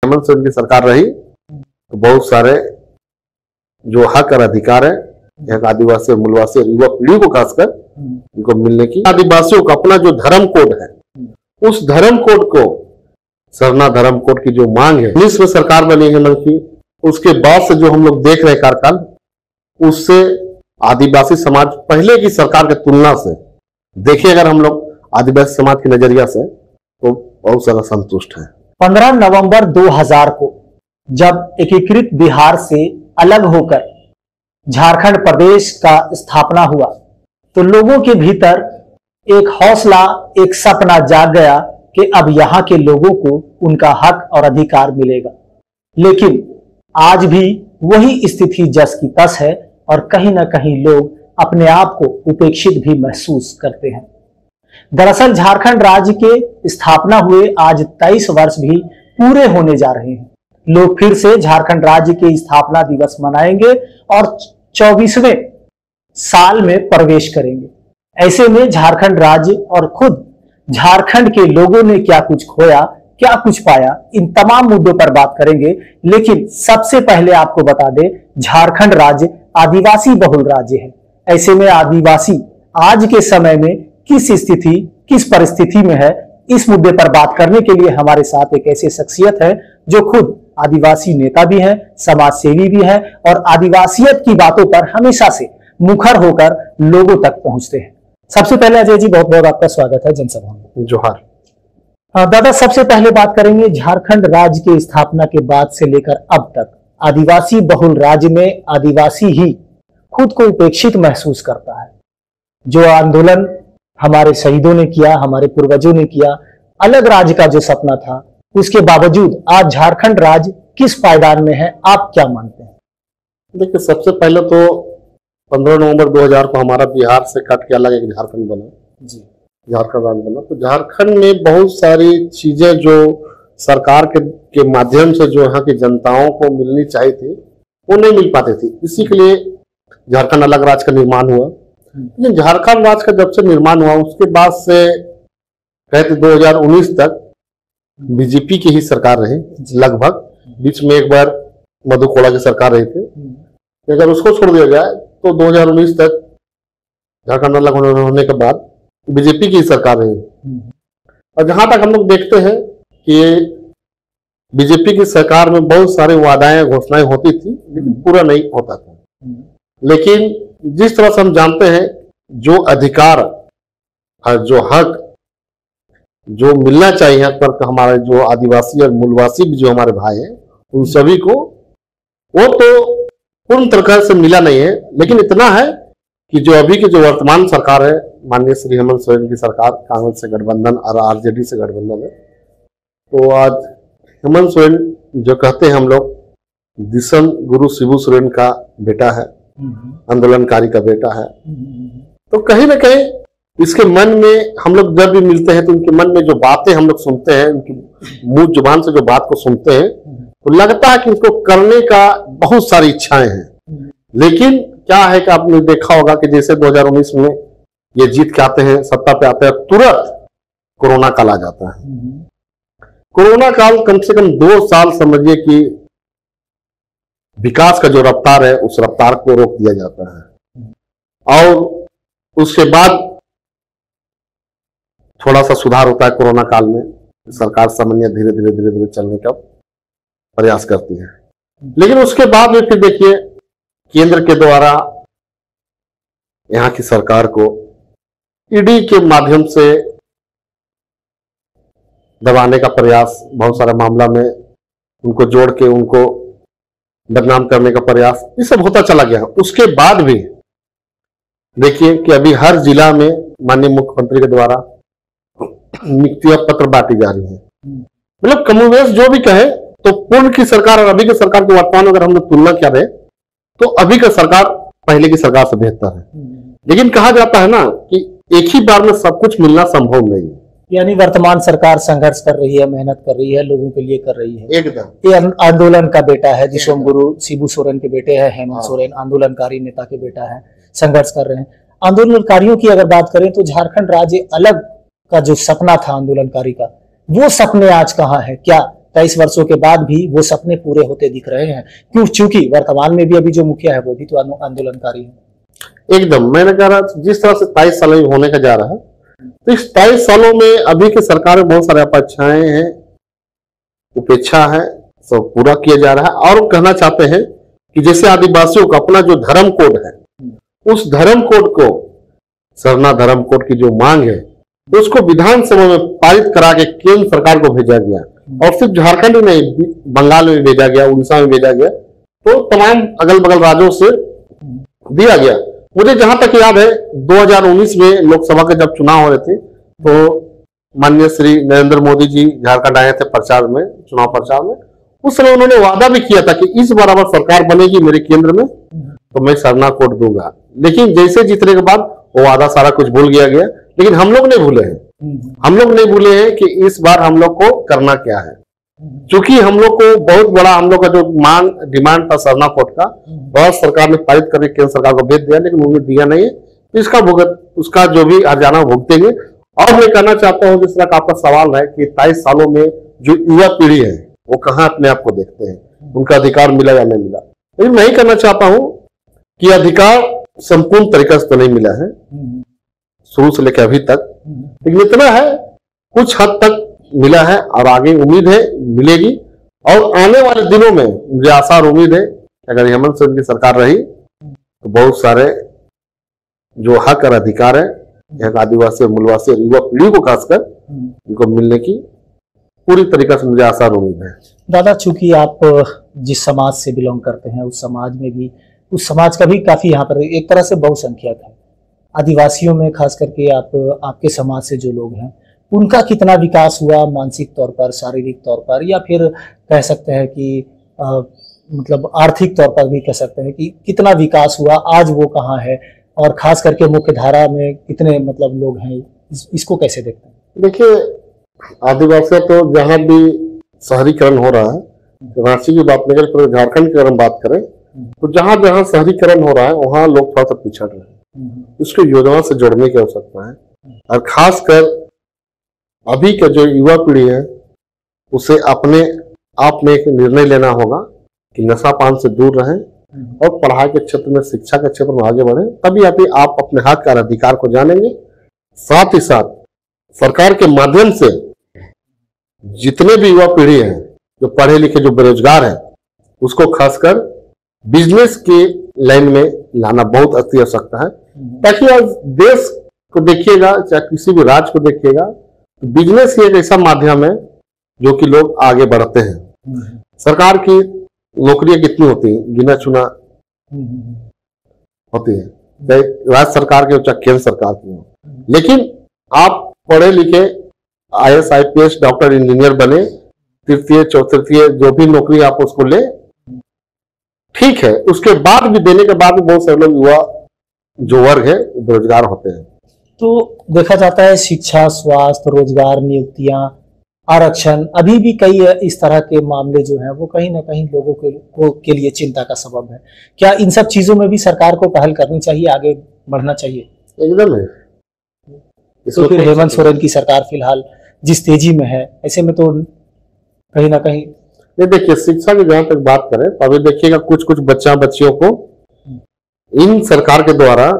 हेमंत सोरेन की सरकार रही तो बहुत सारे जो हक और अधिकार है यहाँ आदिवासी और मूलवासी और युवा पीढ़ी को खासकर इनको मिलने की, आदिवासियों का अपना जो धर्म कोड है उस धर्म कोड को, सरना धर्म कोड की जो मांग है, 19 में सरकार बनी हेमंत की, उसके बाद से जो हम लोग देख रहे कार्यकाल, उससे आदिवासी समाज पहले की सरकार की तुलना से देखिए अगर हम लोग आदिवासी समाज के नजरिया से तो बहुत सारा संतुष्ट है। 15 नवंबर 2000 को जब एकीकृत बिहार से अलग होकर झारखंड प्रदेश का स्थापना हुआ तो लोगों के भीतर एक हौसला, एक सपना जाग गया कि अब यहाँ के लोगों को उनका हक और अधिकार मिलेगा। लेकिन आज भी वही स्थिति जस की तस है और कहीं ना कहीं लोग अपने आप को उपेक्षित भी महसूस करते हैं। दरअसल झारखंड राज्य के स्थापना हुए आज 23 वर्ष भी पूरे होने जा रहे हैं। लोग फिर से झारखंड राज्य के स्थापना दिवस मनाएंगे और 24वें साल में प्रवेश करेंगे। ऐसे में झारखंड राज्य और खुद झारखंड के लोगों ने क्या कुछ खोया, क्या कुछ पाया, इन तमाम मुद्दों पर बात करेंगे। लेकिन सबसे पहले आपको बता दें, झारखंड राज्य आदिवासी बहुल राज्य है। ऐसे में आदिवासी आज के समय में किस स्थिति, किस परिस्थिति में है, इस मुद्दे पर बात करने के लिए हमारे साथ एक ऐसी शख्सियत है जो खुद आदिवासी नेता भी है, समाज सेवी भी है और आदिवासियत की बातों पर हमेशा से मुखर होकर लोगों तक पहुंचते हैं। सबसे पहले अजय जी बहुत बहुत आपका स्वागत है जनसभा में। जोहार। दादा, सबसे पहले बात करेंगे झारखंड राज्य की स्थापना के बाद से लेकर अब तक आदिवासी बहुल राज्य में आदिवासी ही खुद को उपेक्षित महसूस करता है। जो आंदोलन हमारे शहीदों ने किया, हमारे पूर्वजों ने किया, अलग राज्य का जो सपना था, उसके बावजूद आज झारखंड राज्य किस पायदान में है, आप क्या मानते हैं? देखिए, सबसे पहले तो 15 नवंबर 2000 को हमारा बिहार से कट के अलग एक झारखंड बना जी, झारखंड राज्य बना। तो झारखंड में बहुत सारी चीजें जो सरकार के माध्यम से जो यहाँ की जनताओं को मिलनी चाहिए थी वो नहीं मिल पाती थी। इसी के लिए झारखंड अलग राज्य का निर्माण हुआ। लेकिन झारखंड राज्य का जब से निर्माण हुआ उसके बाद से कहते 2019 तक बीजेपी की ही सरकार रही लगभग। बीच में एक बार मधु कोड़ा की सरकार रही थी। अगर उसको छोड़ दिया जाए तो 2019 तक झारखंड अलग होने के बाद बीजेपी की सरकार रही। और जहां तक हम लोग देखते हैं कि बीजेपी की सरकार में बहुत सारे वादाएं, घोषणाएं होती थी लेकिन पूरा नहीं होता था। लेकिन जिस तरह से हम जानते हैं जो अधिकार और जो हक जो मिलना चाहिए हक पर हमारे जो आदिवासी और मूलवासी भी जो हमारे भाई हैं उन सभी को वो तो पूर्ण तरह से मिला नहीं है। लेकिन इतना है कि जो अभी की जो वर्तमान सरकार है, माननीय श्री हेमंत सोरेन की सरकार, कांग्रेस से गठबंधन और आरजेडी से गठबंधन है, तो आज हेमंत सोरेन जो कहते हैं हम लोग दिसम गुरु शिबू सोरेन का बेटा है, आंदोलनकारी का बेटा है। तो कहीं ना कहीं इसके मन में हम लोग जब भी मिलते हैं तो उनके मन में जो बातें हम लोग सुनते हैं, उनकी मुंह जुबान से जो बात को सुनते हैं तो लगता है कि इसको करने का बहुत सारी इच्छाएं हैं। लेकिन क्या है कि आपने देखा होगा कि जैसे 2019 में ये जीत के आते हैं, सत्ता पे आते हैं, तुरंत कोरोना काल आ जाता है। कोरोना काल कम से कम 2 साल समझिए कि विकास का जो रफ्तार है उस रफ्तार को रोक दिया जाता है। और उसके बाद थोड़ा सा सुधार होता है कोरोना काल में, सरकार सामान्य धीरे धीरे धीरे धीरे चलने का प्रयास करती है। लेकिन उसके बाद में फिर देखिए केंद्र के द्वारा यहाँ की सरकार को ईडी के माध्यम से दबाने का प्रयास, बहुत सारा मामला में उनको जोड़ के उनको बदनाम करने का प्रयास, ये सब होता चला गया। उसके बाद भी देखिए कि अभी हर जिला में माननीय मुख्यमंत्री के द्वारा नियुक्ति पत्र बांटी जा रही है। मतलब कमोवेश जो भी कहे तो पूर्व की सरकार और अभी की सरकार के वर्तमान अगर हम लोग तुलना करें तो अभी का सरकार पहले की सरकार से बेहतर है। लेकिन कहा जाता है ना कि एक ही बार में सब कुछ मिलना संभव नहीं है। यानी वर्तमान सरकार संघर्ष कर रही है, मेहनत कर रही है, लोगों के लिए कर रही है। एकदम। ये आंदोलन का बेटा है, दिसोम गुरु शिबू सोरेन के बेटे हैं, हेमंत सोरेन आंदोलनकारी नेता के बेटा है, संघर्ष कर रहे हैं। आंदोलनकारियों की अगर बात करें तो झारखंड राज्य अलग का जो सपना था आंदोलनकारी का, वो सपने आज कहाँ है? क्या 23 वर्षों के बाद भी वो सपने पूरे होते दिख रहे हैं? क्यों? चूंकि वर्तमान में भी अभी जो मुखिया है वो भी तो आंदोलनकारी है। एकदम, मैंने कह रहा जिस तरह से 23 साल में होने का जा रहा है, तो इस 23 सालों में अभी की सरकार में बहुत सारे अपेक्षाएं हैं, उपेक्षा है, सब पूरा किया जा रहा है। और कहना चाहते हैं कि जैसे आदिवासियों का अपना जो धर्म कोड है, उस धर्म कोड को, सरना धर्म कोड की जो मांग है, उसको विधानसभा में पारित करा के केंद्र सरकार को भेजा गया। और सिर्फ झारखंड ही नहीं, बंगाल में भेजा गया, उड़ीसा में भेजा गया, तो तमाम अगल बगल राज्यों से दिया गया। मुझे जहां तक याद है 2019 में लोकसभा के जब चुनाव हो रहे थे, तो माननीय श्री नरेंद्र मोदी जी झारखंड आए थे प्रचार में, चुनाव प्रचार में। उस समय उन्होंने वादा भी किया था कि इस बार अगर सरकार बनेगी मेरे केंद्र में तो मैं सरना कोड दूंगा। लेकिन जैसे जीतने के बाद वो वादा सारा कुछ भूल गया। लेकिन हम लोग नहीं भूले हैं, हम लोग नहीं भूले हैं कि इस बार हम लोग को करना क्या है। क्योंकि हम लोग को बहुत बड़ा, हम लोग का जो डिमांड था सरना कोड का, बहुत सरकार ने पारित करके केंद्र सरकार को भेज दिया, लेकिन उन्होंने दिया नहीं है। तो इसका भुगत, उसका जो भी हर्जाना भुगतेंगे। और मैं कहना चाहता हूं, जिस तरह का आपका सवाल है कि 23 सालों में जो युवा पीढ़ी है वो कहाँ अपने आप को देखते हैं, उनका अधिकार मिला या नहीं मिला। लेकिन मैं ही कहना चाहता हूं कि अधिकार संपूर्ण तरीके से तो नहीं मिला है शुरू से लेकर अभी तक, लेकिन इतना है कुछ हद तक मिला है और आगे उम्मीद है मिलेगी। और आने वाले दिनों में मुझे आशा और उम्मीद है कि अगर हेमंत सोरेन की सरकार रही तो बहुत सारे जो हक और अधिकार है यहाँ आदिवासी और मूलवासी और युवा पीढ़ी को खासकर इनको मिलने की पूरी तरीके से मुझे आशा और उम्मीद है। दादा, चूंकि आप जिस समाज से बिलोंग करते हैं उस समाज में भी, उस समाज का भी काफी यहाँ पर एक तरह से बहुसंख्यक है। आदिवासियों में खास करके आपके समाज से जो लोग हैं उनका कितना विकास हुआ मानसिक तौर पर, शारीरिक तौर पर, या फिर कह सकते हैं कि मतलब आर्थिक तौर पर भी कह सकते हैं कि कितना विकास हुआ, आज वो कहाँ है, और खास करके मुख्य धारा में कितने मतलब लोग हैं, इसको कैसे देखते हैं? देखिए, आदिवासी तो जहां भी शहरीकरण हो रहा है, रांची की बात नहीं करें, पूरे झारखंड की अगर हम बात करें तो जहां जहां शहरीकरण हो रहा है वहां लोग थोड़ा सा पिछड़ रहे हैं। उसको योजना से जोड़ने की आवश्यकता है। और खासकर अभी का जो युवा पीढ़ी है उसे अपने आप में एक निर्णय लेना होगा कि नशा पान से दूर रहें और पढ़ाई के क्षेत्र में, शिक्षा के क्षेत्र में आगे बढ़े। तभी आप अपने हक और अधिकार को जानेंगे। साथ ही साथ सरकार के माध्यम से जितने भी युवा पीढ़ी है जो पढ़े लिखे, जो बेरोजगार है, उसको खासकर बिजनेस के लाइन में लाना बहुत अति आवश्यकता है। ताकि आज देश को देखिएगा, चाहे किसी भी राज्य को देखिएगा, तो बिजनेस ही एक ऐसा माध्यम है जो कि लोग आगे बढ़ते हैं। सरकार की नौकरियां कितनी होती हैं, गिना चुना होती है, चाहे राज्य सरकार की हो चाहे केंद्र सरकार की हो। लेकिन आप पढ़े लिखे IAS IPS डॉक्टर इंजीनियर बने, तृतीय चतुर्थीय जो भी नौकरी आप उसको ले, ठीक है, उसके बाद भी देने के बाद भी बहुत सारे लोग युवा जो वर्ग है बेरोजगार होते हैं। तो देखा जाता है शिक्षा, स्वास्थ्य, रोजगार, नियुक्तियां, आरक्षण, अभी भी कई इस तरह के मामले जो हैं वो कहीं ना कहीं लोगों के लिए चिंता का सबब है। क्या इन सब चीजों में भी सरकार को पहल करनी चाहिए, आगे बढ़ना चाहिए? एकदम है। तो फिर हेमंत सोरेन की सरकार फिलहाल जिस तेजी में है, ऐसे में तो कहीं ना कहीं देखिए, शिक्षा की जहां तक बात करें तो अभी देखिएगा कुछ कुछ बच्चियों को इन सरकार के द्वारा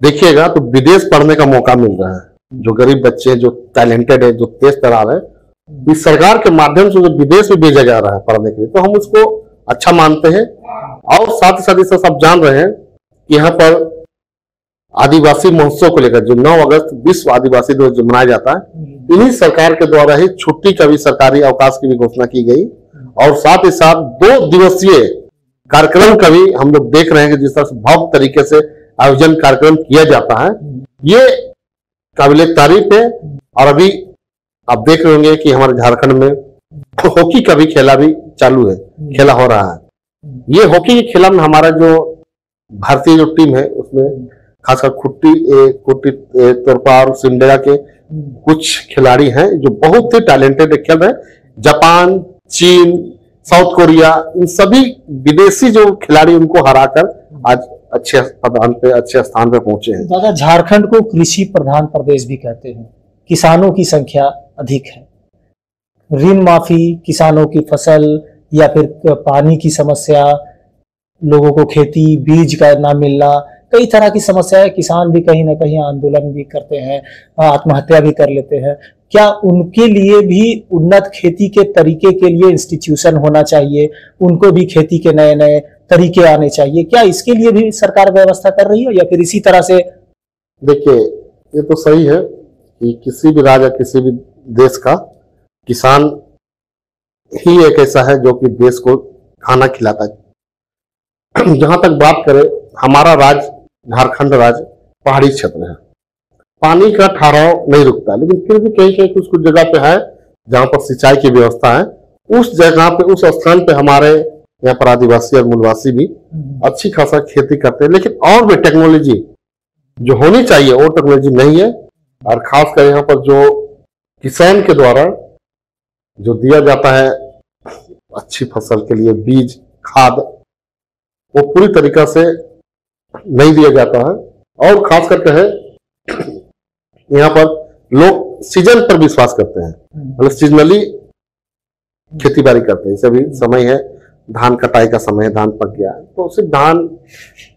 देखिएगा तो विदेश पढ़ने का मौका मिल रहा है। जो गरीब बच्चे, जो टैलेंटेड है, जो तेज तरार है, इस सरकार के माध्यम से जो विदेश में भेजा जा रहा है पढ़ने के लिए, तो हम उसको अच्छा मानते हैं। और साथ ही साथ सब जान रहे हैं कि यहाँ पर आदिवासी महोत्सव को लेकर जो 9 अगस्त विश्व आदिवासी दिवस जो मनाया जाता है, इन्हीं सरकार के द्वारा ही छुट्टी का भी, सरकारी अवकाश की भी घोषणा की गई। और साथ ही साथ 2 दिवसीय कार्यक्रम का भी हम लोग देख रहे हैं कि जिस तरह से भव्य तरीके से आयोजन कार्यक्रम किया जाता है, ये काबिले तारीफ है। और अभी आप देख रहे होंगे कि हमारे झारखंड में हॉकी का भी खेला भी चालू है, खेला हो रहा है। ये हॉकी के खेला में हमारा जो भारतीय जो टीम है उसमें खासकर कुट्टी तोरपा और सिमडेगा के कुछ खिलाड़ी हैं जो बहुत ही टैलेंटेड खेल रहे हैं। जापान, चीन, साउथ कोरिया, इन सभी विदेशी जो खिलाड़ी उनको हराकर आज अच्छे स्थान पे पहुंचे हैं। दादा, झारखंड को कृषि प्रधान प्रदेश भी कहते हैं, किसानों की संख्या अधिक है। ऋण माफी, किसानों की फसल या फिर पानी की समस्या, लोगों को खेती बीज का ना मिलना, कई तरह की समस्याएं, किसान भी कहीं ना कहीं आंदोलन भी करते हैं, आत्महत्या भी कर लेते हैं। क्या उनके लिए भी उन्नत खेती के तरीके के लिए इंस्टीट्यूशन होना चाहिए, उनको भी खेती के नए नए तरीके आने चाहिए? क्या इसके लिए भी सरकार व्यवस्था कर रही है या फिर इसी तरह से? देखिए, ये तो सही है कि किसी भी राज्य, किसी भी देश का किसान ही एक ऐसा है जो कि देश को खाना खिलाता है। जहां तक बात करें, हमारा राज्य झारखंड राज्य पहाड़ी क्षेत्र है, पानी का ठहराव नहीं रुकता, लेकिन फिर भी कहीं कहीं कुछ कुछ जगह पे है जहां पर सिंचाई की व्यवस्था है। उस जगह पे, उस स्थान पे हमारे यहाँ पर आदिवासी और मूलवासी भी अच्छी खासा खेती करते हैं, लेकिन और भी टेक्नोलॉजी जो होनी चाहिए वो टेक्नोलॉजी नहीं है। और खासकर यहाँ पर जो किसान के द्वारा जो दिया जाता है अच्छी फसल के लिए बीज, खाद, वो पूरी तरीका से नहीं दिया जाता है। और खास करके है यहाँ पर लोग सीजन पर विश्वास करते हैं, मतलब सीजनली खेती बाड़ी करते हैं। जैसे भी समय है, धान कटाई का समय है, धान पक गया है, तो सिर्फ धान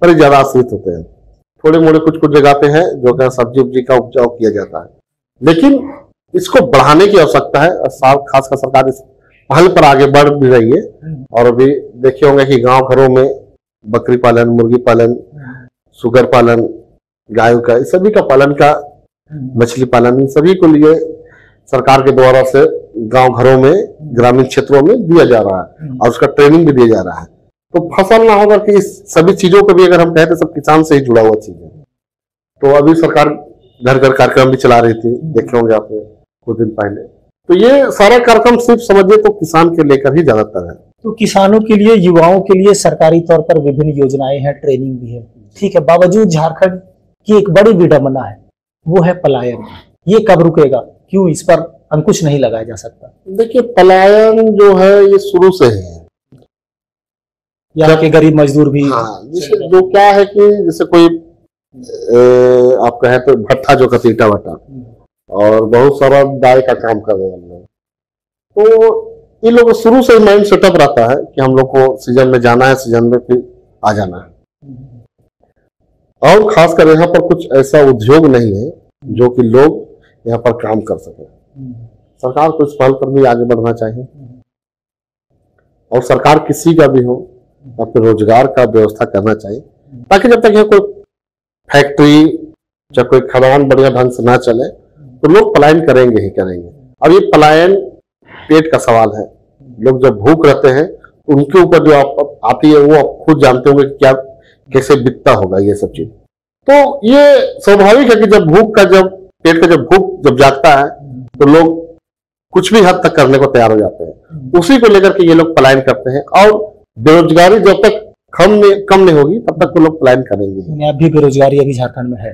पर ही ज्यादा आश्रित होते हैं। थोड़े मोड़े कुछ कुछ जगह पे है जो कि सब्जी उब्जी का उपजाऊ किया जाता है, लेकिन इसको बढ़ाने की आवश्यकता है। और खासकर सरकार इस पहल पर आगे बढ़ भी रही है। और अभी देखे होंगे कि गांव घरों में बकरी पालन, मुर्गी पालन, सुगर पालन, गायों का, इस सभी का पालन का, मछली पालन, इन सभी को लिए सरकार के द्वारा से गांव घरों में, ग्रामीण क्षेत्रों में दिया जा रहा है और उसका ट्रेनिंग भी दिया जा रहा है। तो फसल ना होकर के इस सभी चीजों को भी अगर हम कहते, सब किसान से ही जुड़ा हुआ चीज है। तो अभी सरकार घर घर कार्यक्रम भी चला रही थी, देखे होंगे आपने कुछ दिन पहले। तो ये सारा कार्यक्रम सिर्फ समझिए तो किसान के लेकर ही ज्यादातर है। तो किसानों के लिए, युवाओं के लिए सरकारी तौर पर विभिन्न योजनाएं हैं, ट्रेनिंग भी है, ठीक है। बावजूद झारखंड की एक बड़ी विडंबना है, वो है पलायन। ये कब रुकेगा? क्यों इस पर अंकुश नहीं लगाया जा सकता? देखिए, पलायन जो है ये शुरू से ही है। यहाँ के गरीब मजदूर भी, हाँ, जैसे जो क्या है कि जैसे कोई आप कहें तो भट्टा जो कहते ईटा भट्टा, और बहुत सारा दाई का काम करने वाले लोग, तो ये लोग शुरू से माइंड सेटअप रहता है कि हम लोग को सीजन में जाना है, सीजन में फिर आ जाना है। और खासकर यहाँ पर कुछ ऐसा उद्योग नहीं है जो कि लोग यहाँ पर काम कर सके। सरकार को इस पहल पर भी आगे बढ़ना चाहिए। और सरकार किसी का भी हो, अपने रोजगार का व्यवस्था करना चाहिए, ताकि जब तक यहाँ कोई फैक्ट्री या कोई खदान बढ़िया ढंग से ना चले तो लोग पलायन करेंगे ही करेंगे। अब ये पलायन पेट का सवाल है। लोग जब भूख रहते हैं तो उनके ऊपर जो आप आती है वो आप खुद जानते होंगे कि क्या कैसे बिकता होगा ये सब चीज। तो ये स्वाभाविक है कि जब भूख का, जब पेट का जब भूख जब जागता है तो लोग कुछ भी हद तक करने को तैयार हो जाते हैं। उसी को लेकर के ये लोग पलायन करते हैं। और बेरोजगारी जब तक कम नहीं होगी तब तक तो लोग पलायन करेंगे। अभी बेरोजगारी अभी झारखंड में है,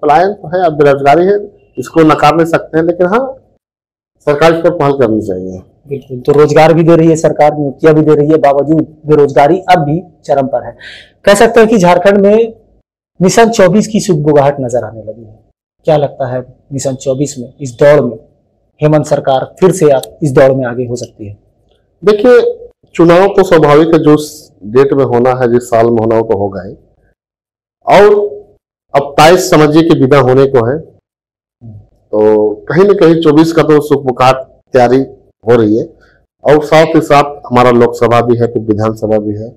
पलायन तो है, अब बेरोजगारी है, इसको नकार नहीं सकते हैं, लेकिन हाँ सरकार इस पर पहल करनी चाहिए। बिल्कुल। तो रोजगार भी दे रही है सरकार, नियुक्तियां भी दे रही है, बावजूद बेरोजगारी अब भी चरम पर है। कह सकते हैं कि झारखंड में मिशन 24 की सुगबुगाहट नजर आने लगी है। क्या लगता है मिशन 24 में, इस दौड़ में हेमंत सरकार फिर से आप इस दौड़ में आगे हो सकती है? देखिए, चुनाव तो स्वाभाविक है, जो डेट में होना है, जिस साल में होना हो तो होगा ही। और अब 22 समझिए कि विदा होने को है, तो कहीं न कहीं 24 का तो सुगबुगाहट तैयारी हो रही है। और साथ ही साथ हमारा लोकसभा भी है, फिर विधानसभा भी है,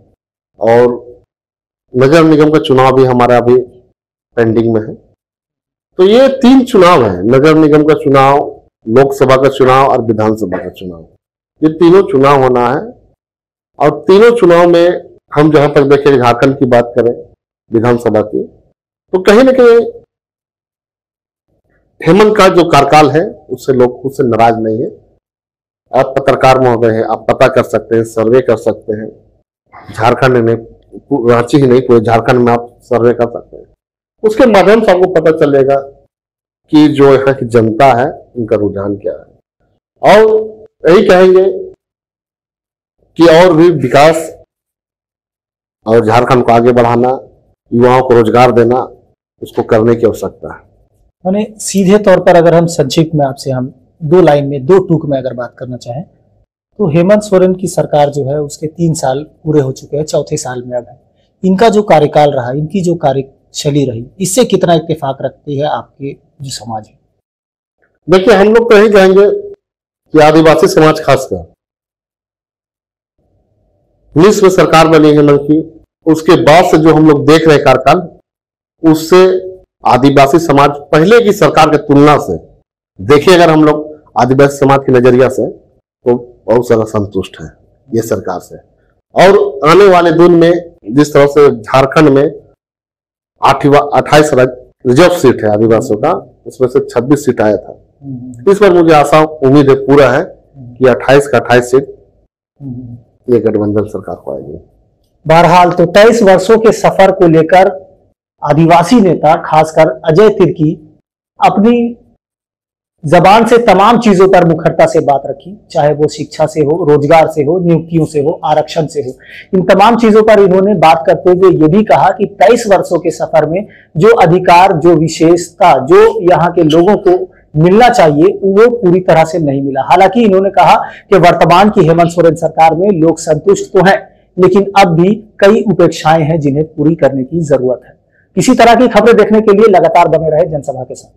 और नगर निगम का चुनाव भी हमारा अभी पेंडिंग में है। तो ये 3 चुनाव है, नगर निगम का चुनाव, लोकसभा का चुनाव और विधानसभा का चुनाव। ये तीनों चुनाव होना है। और तीनों चुनाव में हम जहां तक देखें, झारखंड की बात करें विधानसभा की, तो कहीं ना कहीं हेमंत का जो कार्यकाल है उससे लोग खुद से नाराज नहीं है। आप पत्रकार महोदय हैं, आप पता कर सकते हैं, सर्वे कर सकते हैं। झारखंड में, रांची ही नहीं, पूरे झारखंड में आप सर्वे कर सकते हैं। उसके माध्यम से आपको पता चलेगा कि जो यहाँ की जनता है उनका रुझान क्या है। और यही कहेंगे कि और भी विकास और झारखंड को आगे बढ़ाना, युवाओं को रोजगार देना, उसको करने की आवश्यकता है। माने सीधे तौर पर अगर हम संक्षिप्त में आपसे हम दो लाइन में, दो टूक में अगर बात करना चाहें तो हेमंत सोरेन की सरकार जो है उसके 3 साल पूरे हो चुके हैं, चौथे साल में अब है। इनका जो कार्यकाल रहा, इनकी जो कार्यशैली रही, इससे कितना इत्तेफाक रखती है आपके जो समाज है? देखिए, हम लोग तो यही कहेंगे कि आदिवासी समाज खासकर 19 में सरकार बनी हेमंत की, उसके बाद से जो हम लोग देख रहे कार्यकाल, उससे आदिवासी समाज पहले की सरकार की तुलना से देखिए, अगर हम लोग आदिवासी समाज के नजरिया से, तो बहुत ज्यादा संतुष्ट है ये सरकार से। और आने वाले दिन में जिस तरह से झारखंड में 28 रिजर्व सीट है आदिवासियों का, उसमें से 26 सीट आया था। इस पर मुझे आशा उम्मीद है पूरा है कि 28 का 28 सीट ये गठबंधन सरकार को आएगी। बहरहाल तो 23 वर्षों के सफर को लेकर आदिवासी नेता खासकर अजय तिर्की अपनी जबान से तमाम चीजों पर मुखरता से बात रखी, चाहे वो शिक्षा से हो, रोजगार से हो, नियुक्तियों से हो, आरक्षण से हो। इन तमाम चीजों पर इन्होंने बात करते हुए ये भी कहा कि 23 वर्षों के सफर में जो अधिकार, जो विशेषता, जो यहाँ के लोगों को मिलना चाहिए, वो पूरी तरह से नहीं मिला। हालांकि इन्होंने कहा कि वर्तमान की हेमंत सोरेन सरकार में लोग संतुष्ट तो हैं, लेकिन अब भी कई उपेक्षाएं हैं जिन्हें पूरी करने की जरूरत है। इसी तरह की खबरें देखने के लिए लगातार बने रहे जनसभा के साथ।